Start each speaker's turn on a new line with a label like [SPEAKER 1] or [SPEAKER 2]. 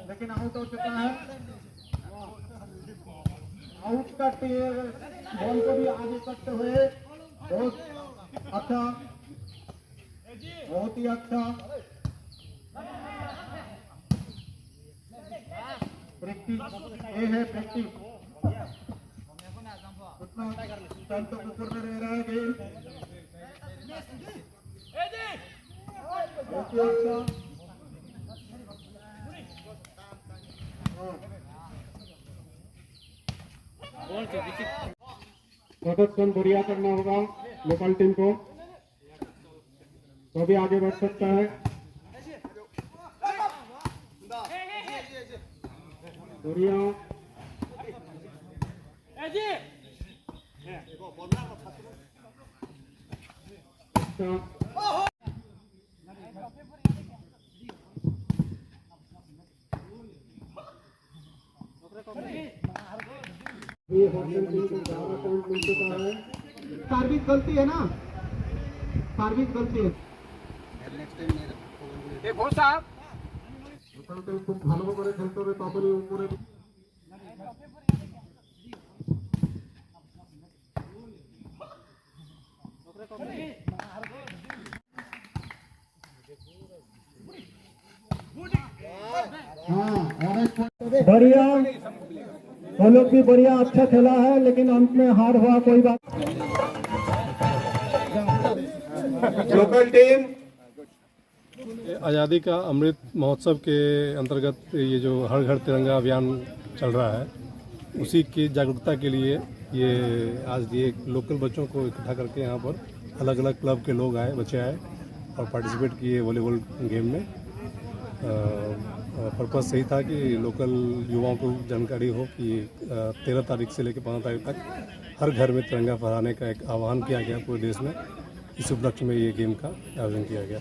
[SPEAKER 1] लेकिन आउट हो चुका है। आउट करते बॉल को भी आगे करते हुए बहुत अच्छा, बहुत ही अच्छा। प्रैक्टिस ये है, प्रैक्टिस उतना संतों को ऊपर रह रहा है गेम। बहुत ही अच्छा। प्रदर्शन बढ़िया करना होगा लोकल टीम को, तो भी आगे बढ़ सकता है। बढ़िया सार्विक गलती है ना, सार्विक गलती है। খুব ভালো করে খেলতে হবে, তখনই উপরে बढ़िया। वो लोग भी बढ़िया अच्छा खेला है, लेकिन अंत में हार हुआ, कोई बात। लोकल टीम
[SPEAKER 2] आज़ादी का अमृत महोत्सव के अंतर्गत ये जो हर घर तिरंगा अभियान चल रहा है, उसी की जागरूकता के लिए ये आज ये लोकल बच्चों को इकट्ठा करके यहाँ पर अलग अलग क्लब के लोग आए, बच्चे आए और पार्टिसिपेट किए वॉलीबॉल गेम में। पर्पस यही था कि लोकल युवाओं को जानकारी हो कि 13 तारीख से लेकर 15 तारीख तक हर घर में तिरंगा फहराने का एक आह्वान किया गया पूरे देश में। इस उपलक्ष्य में ये गेम का आयोजन किया गया।